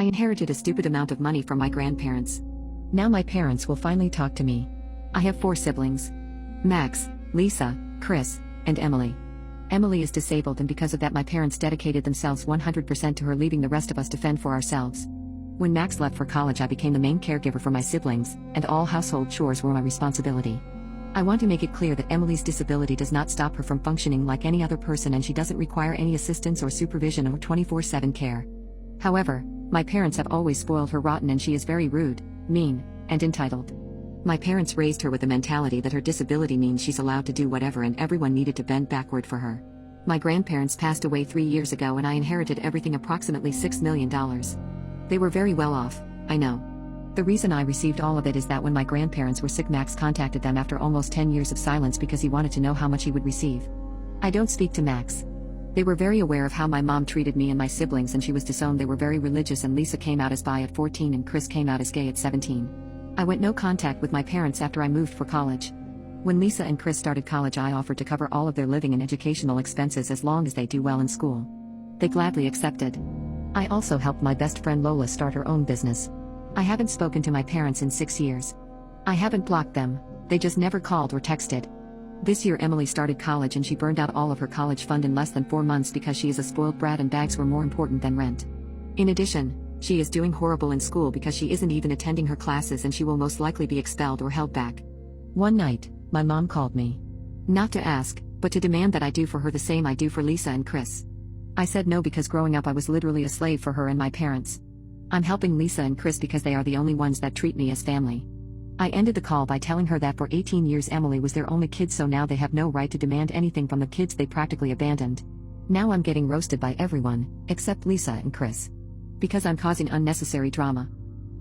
I inherited a stupid amount of money from my grandparents. Now my parents will finally talk to me. I have 4 siblings: Max, Lisa, Chris, and Emily. Emily is disabled, and because of that my parents dedicated themselves 100% to her, leaving the rest of us to fend for ourselves. When Max left for college, I became the main caregiver for my siblings, and all household chores were my responsibility. I want to make it clear that Emily's disability does not stop her from functioning like any other person, and she doesn't require any assistance or supervision or 24/7 care. However, my parents have always spoiled her rotten, and she is very rude, mean, and entitled. My parents raised her with the mentality that her disability means she's allowed to do whatever, and everyone needed to bend backward for her. My grandparents passed away 3 years ago, and I inherited everything, approximately $6 million. They were very well off, I know. The reason I received all of it is that when my grandparents were sick, Max contacted them after almost 10 years of silence because he wanted to know how much he would receive. I don't speak to Max. They were very aware of how my mom treated me and my siblings, and she was disowned. They were very religious, and Lisa came out as bi at 14 and Chris came out as gay at 17. I went no contact with my parents after I moved for college. When Lisa and Chris started college, I offered to cover all of their living and educational expenses as long as they do well in school. They gladly accepted. I also helped my best friend Lola start her own business. I haven't spoken to my parents in 6 years. I haven't blocked them, they just never called or texted. This year Emily started college, and she burned out all of her college fund in less than 4 months because she is a spoiled brat and bags were more important than rent. In addition, she is doing horrible in school because she isn't even attending her classes, and she will most likely be expelled or held back. One night, my mom called me. Not to ask, but to demand that I do for her the same I do for Lisa and Chris. I said no because growing up I was literally a slave for her and my parents. I'm helping Lisa and Chris because they are the only ones that treat me as family. I ended the call by telling her that for 18 years Emily was their only kid, so now they have no right to demand anything from the kids they practically abandoned. Now I'm getting roasted by everyone, except Lisa and Chris. Because I'm causing unnecessary drama.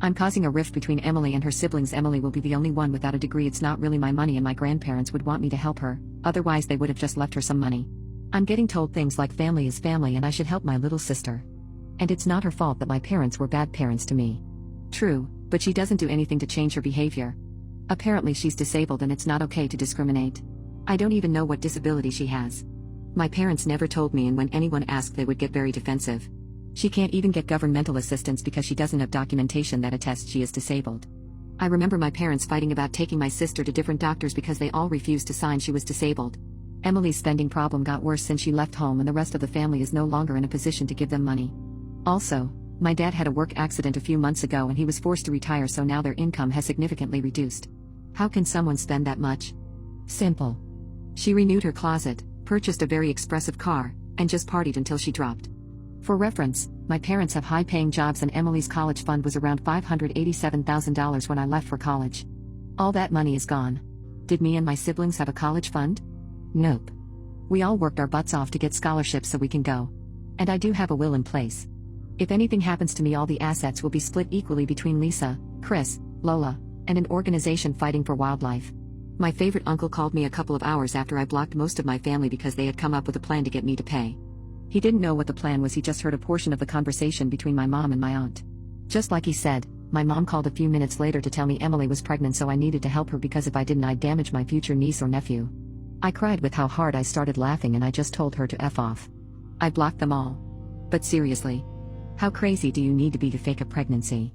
I'm causing a rift between Emily and her siblings. Emily will be the only one without a degree. It's not really my money, and my grandparents would want me to help her, otherwise they would have just left her some money. I'm getting told things like family is family and I should help my little sister. And it's not her fault that my parents were bad parents to me. True, but she doesn't do anything to change her behavior. Apparently she's disabled and it's not okay to discriminate. I don't even know what disability she has. My parents never told me, and when anyone asked they would get very defensive. She can't even get governmental assistance because she doesn't have documentation that attests she is disabled. I remember my parents fighting about taking my sister to different doctors because they all refused to sign she was disabled. Emily's spending problem got worse since she left home, and the rest of the family is no longer in a position to give them money. Also, my dad had a work accident a few months ago and he was forced to retire, so now their income has significantly reduced. How can someone spend that much? Simple. She renewed her closet, purchased a very expressive car, and just partied until she dropped. For reference, my parents have high-paying jobs and Emily's college fund was around $587,000 when I left for college. All that money is gone. Did me and my siblings have a college fund? Nope. We all worked our butts off to get scholarships so we can go. And I do have a will in place. If anything happens to me, all the assets will be split equally between Lisa, Chris, Lola, and an organization fighting for wildlife. My favorite uncle called me a couple of hours after I blocked most of my family because they had come up with a plan to get me to pay. He didn't know what the plan was, he just heard a portion of the conversation between my mom and my aunt. Just like he said, my mom called a few minutes later to tell me Emily was pregnant, so I needed to help her because if I didn't I'd damage my future niece or nephew. I cried with how hard I started laughing, and I just told her to F off. I blocked them all. But seriously, how crazy do you need to be to fake a pregnancy?